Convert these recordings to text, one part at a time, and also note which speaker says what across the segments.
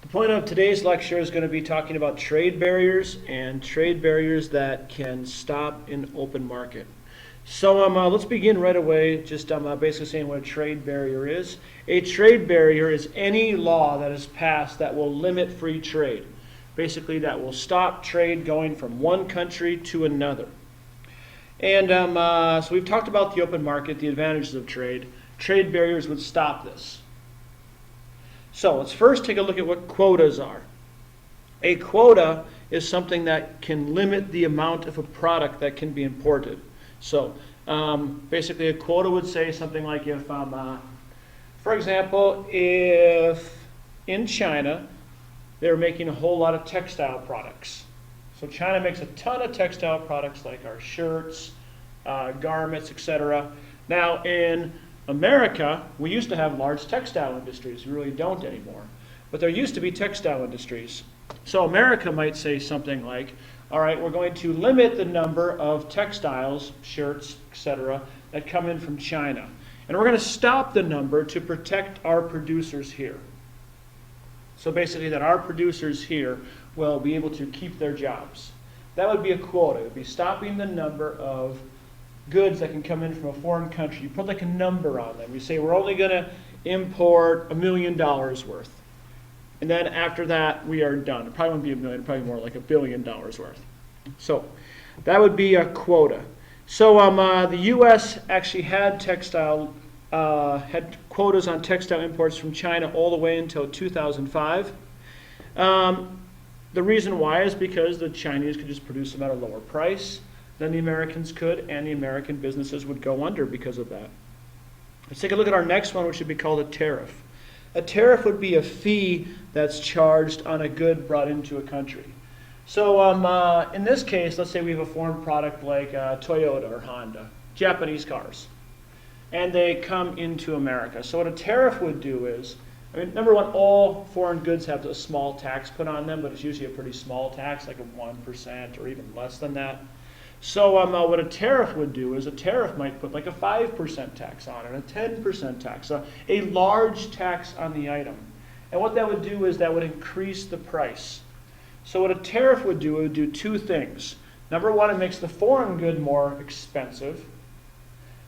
Speaker 1: The point of today's lecture is going to be talking about trade barriers and trade barriers that can stop an open market. So let's begin right away, just basically saying what a trade barrier is. A trade barrier is any law that is passed that will limit free trade. Basically, that will stop trade going from one country to another. And so we've talked about the open market, the advantages of trade. Trade barriers would stop this. So let's first take a look at what quotas are. A quota is something that can limit the amount of a product that can be imported. So basically a quota would say something like if, for example, if in China they're making a whole lot of textile products. So China makes a ton of textile products like our shirts, garments, etc. Now in America, we used to have large textile industries. We really don't anymore. But there used to be textile industries. So America might say something like, all right, we're going to limit the number of textiles, shirts, etc., that come in from China. And we're going to stop the number to protect our producers here. So basically that our producers here will be able to keep their jobs. That would be a quota. It would be stopping the number of goods that can come in from a foreign country. You put like a number on them. You say we're only going to import $1 million worth. And then after that, we are done. It probably won't be $1 million, probably more like $1 billion worth. So that would be a quota. So the U.S. actually had had quotas on textile imports from China all the way until 2005. The reason why is because the Chinese could just produce them at a lower price than the Americans could, and the American businesses would go under because of that. Let's take a look at our next one, which would be called a tariff. A tariff would be a fee that's charged on a good brought into a country. So in this case, let's say we have a foreign product like Toyota or Honda, Japanese cars, and they come into America. So what a tariff would do is, number one, all foreign goods have a small tax put on them, but it's usually a pretty small tax, like a 1% or even less than that. So what a tariff would do is a tariff might put like a 5% tax on it, a 10% tax, a large tax on the item. And what that would do is that would increase the price. So what a tariff would do, it would do two things. Number one, it makes the foreign good more expensive.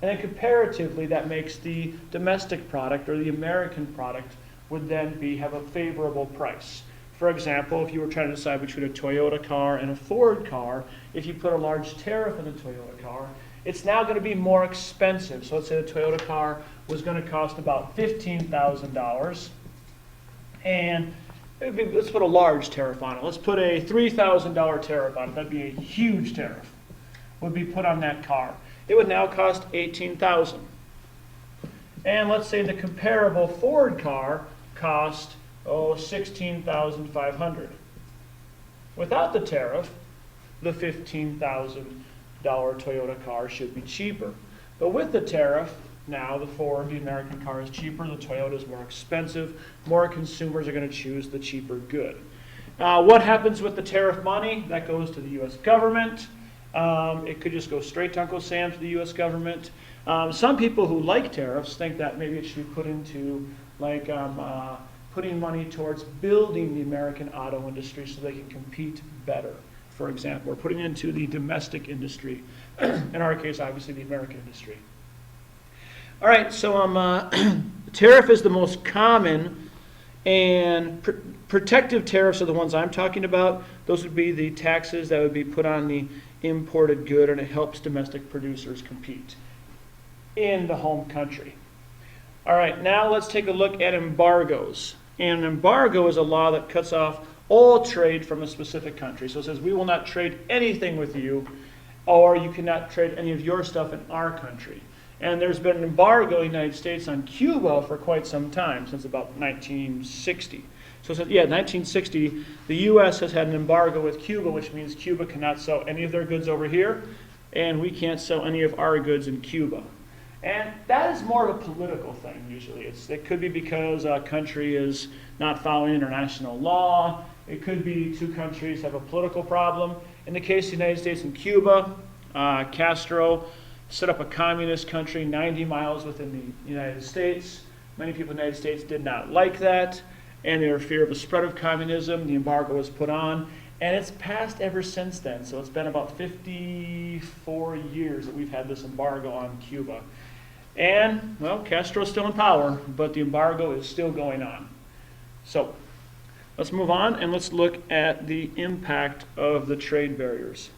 Speaker 1: And then comparatively, that makes the domestic product or the American product would then have a favorable price. For example, if you were trying to decide between a Toyota car and a Ford car, if you put a large tariff on the Toyota car, it's now going to be more expensive. So let's say the Toyota car was going to cost about $15,000. And let's put a large tariff on it. Let's put a $3,000 tariff on it. That'd be a huge tariff. Would be put on that car. It would now cost $18,000. And let's say the comparable Ford car cost $16,500. Without the tariff, the $15,000 Toyota car should be cheaper. But with the tariff, now the Ford, the American car, is cheaper, the Toyota is more expensive, more consumers are going to choose the cheaper good. What happens with the tariff money? That goes to the U.S. government. It could just go straight to Uncle Sam to the U.S. government. Some people who like tariffs think that maybe it should be put into like putting money towards building the American auto industry so they can compete better, for example, or putting into the domestic industry, in our case, obviously, the American industry. All right, so tariff is the most common, and protective tariffs are the ones I'm talking about. Those would be the taxes that would be put on the imported good, and it helps domestic producers compete in the home country. All right, now let's take a look at embargoes. And an embargo is a law that cuts off all trade from a specific country. So it says we will not trade anything with you, or you cannot trade any of your stuff in our country. And there's been an embargo in the United States on Cuba for quite some time, since about 1960. So 1960, the U.S. has had an embargo with Cuba, which means Cuba cannot sell any of their goods over here, and we can't sell any of our goods in Cuba. And that is more of a political thing, usually. It could be because a country is not following international law. It could be two countries have a political problem. In the case of the United States and Cuba, Castro set up a communist country 90 miles within the United States. Many people in the United States did not like that. and their fear of the spread of communism, the embargo was put on, and it's passed ever since then. So it's been about 54 years that we've had this embargo on Cuba. And, well, Castro's still in power, but the embargo is still going on. So let's move on and let's look at the impact of the trade barriers.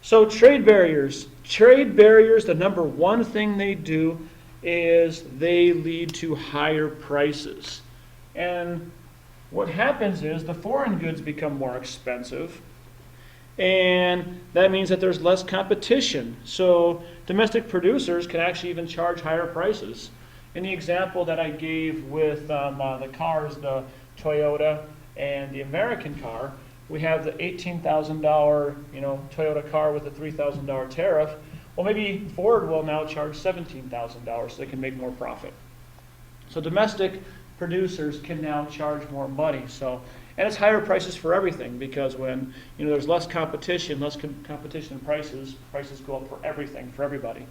Speaker 1: So trade barriers, the number one thing they do is they lead to higher prices. And what happens is the foreign goods become more expensive, and that means that there's less competition. So domestic producers can actually even charge higher prices. In the example that I gave with the cars, the Toyota and the American car, we have the $18,000 Toyota car with a $3,000 tariff. Well, maybe Ford will now charge $17,000 so they can make more profit. So domestic producers can now charge more money. And it's higher prices for everything, because when there's less competition in prices go up for everything, for everybody.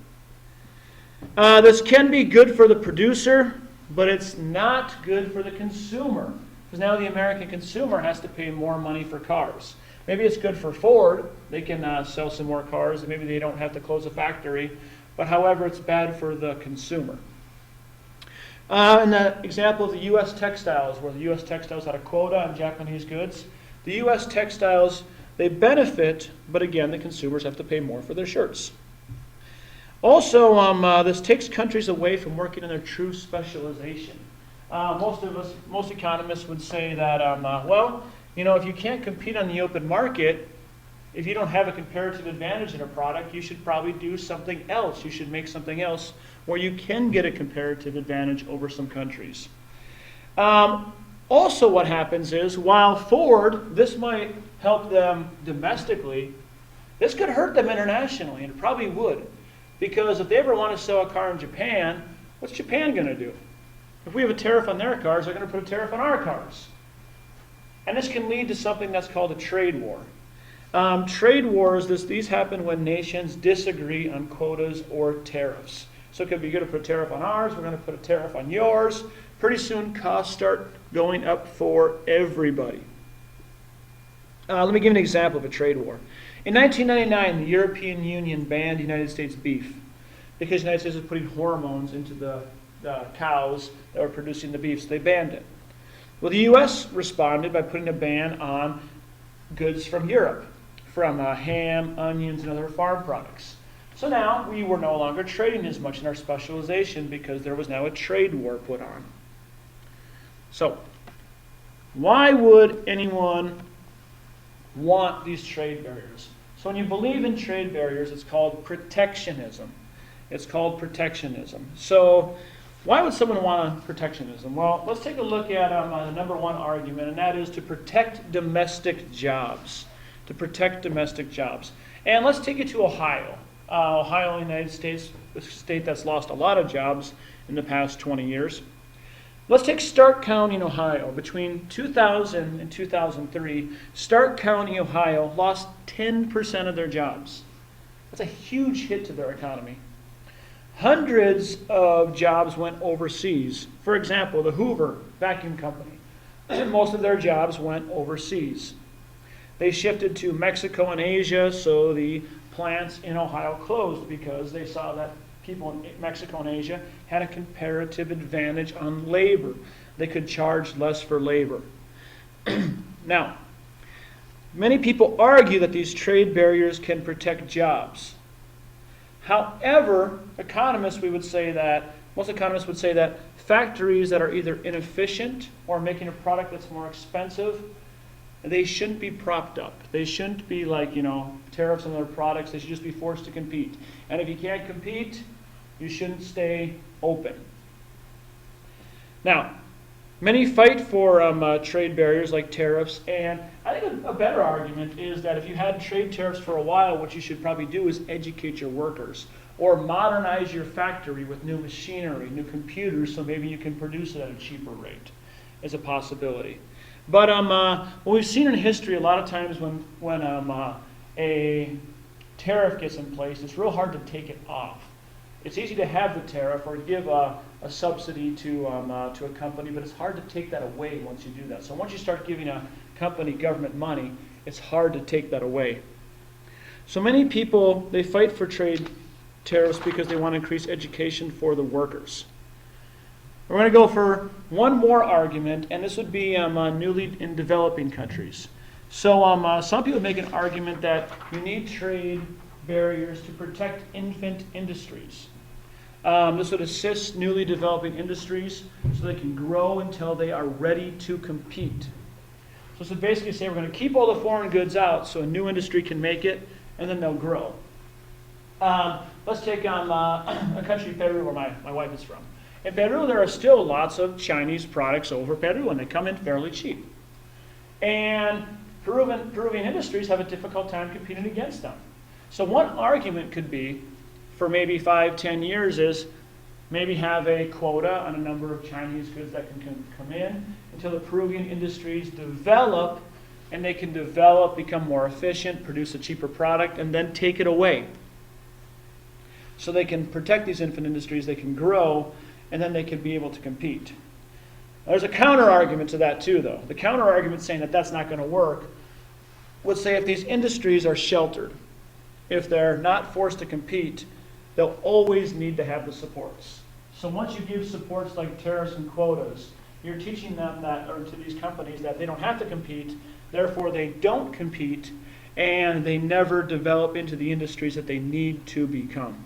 Speaker 1: This can be good for the producer, but it's not good for the consumer, because now the American consumer has to pay more money for cars. Maybe it's good for Ford. They can sell some more cars, and maybe they don't have to close a factory. But however, it's bad for the consumer. In the example of the U.S. textiles, where the U.S. textiles had a quota on Japanese goods, the U.S. textiles, they benefit, but again, the consumers have to pay more for their shirts. Also, this takes countries away from working in their true specialization. Most economists would say that, if you can't compete on the open market, if you don't have a comparative advantage in a product, you should probably do something else. You should make something else where you can get a comparative advantage over some countries. Also, what happens is, while Ford, this might help them domestically, this could hurt them internationally, and it probably would. Because if they ever want to sell a car in Japan, what's Japan going to do? If we have a tariff on their cars, they're going to put a tariff on our cars. And this can lead to something that's called a trade war. Trade wars, these happen when nations disagree on quotas or tariffs. So it could be good to put a tariff on ours, we're going to put a tariff on yours. Pretty soon costs start going up for everybody. Let me give an example of a trade war. In 1999, the European Union banned United States beef because the United States was putting hormones into the cows that were producing the beef, so they banned it. Well, the U.S. responded by putting a ban on goods from Europe, from ham, onions, and other farm products. So now we were no longer trading as much in our specialization because there was now a trade war put on. So, why would anyone want these trade barriers? So when you believe in trade barriers, it's called protectionism. It's called protectionism. So why would someone want protectionism? Well, let's take a look at the number one argument, and that is to protect domestic jobs. To protect domestic jobs. And let's take it to Ohio. Ohio, United States, a state that's lost a lot of jobs in the past 20 years. Let's take Stark County in Ohio. Between 2000 and 2003, Stark County, Ohio lost 10% of their jobs. That's a huge hit to their economy. Hundreds of jobs went overseas. For example, the Hoover Vacuum Company. Most of their jobs went overseas. They shifted to Mexico and Asia, so the plants in Ohio closed because they saw that people in Mexico and Asia had a comparative advantage on labor. They could charge less for labor. Now, many people argue that these trade barriers can protect jobs. However, most economists would say that factories that are either inefficient or making a product that's more expensive, they shouldn't be propped up. They shouldn't be like, tariffs on their products. They should just be forced to compete. And if you can't compete, you shouldn't stay open. Now, many fight for trade barriers like tariffs, and I think a better argument is that if you had trade tariffs for a while, what you should probably do is educate your workers or modernize your factory with new machinery, new computers, so maybe you can produce it at a cheaper rate as a possibility. But what we've seen in history, a lot of times when a tariff gets in place, it's real hard to take it off. It's easy to have the tariff or give a subsidy to a company, but it's hard to take that away once you do that. So once you start giving a company government money, it's hard to take that away. So many people, they fight for trade tariffs because they want to increase education for the workers. We're going to go for one more argument, and this would be newly in developing countries. So some people make an argument that you need trade barriers to protect infant industries. This would assist newly developing industries so they can grow until they are ready to compete. So this would basically say we're going to keep all the foreign goods out so a new industry can make it, and then they'll grow. Let's take a country, Peru, where my wife is from. In Peru, there are still lots of Chinese products over Peru, and they come in fairly cheap. And Peruvian industries have a difficult time competing against them. So one argument could be, for maybe 5-10 years, is maybe have a quota on a number of Chinese goods that can come in until the Peruvian industries develop, and they can develop, become more efficient, produce a cheaper product, and then take it away. So they can protect these infant industries, they can grow, and then they can be able to compete. There's a counter-argument to that too, though. The counter-argument saying that that's not going to work would say if these industries are sheltered, if they're not forced to compete, they'll always need to have the supports. So once you give supports like tariffs and quotas, you're teaching them that, or to these companies, that they don't have to compete, therefore they don't compete, and they never develop into the industries that they need to become.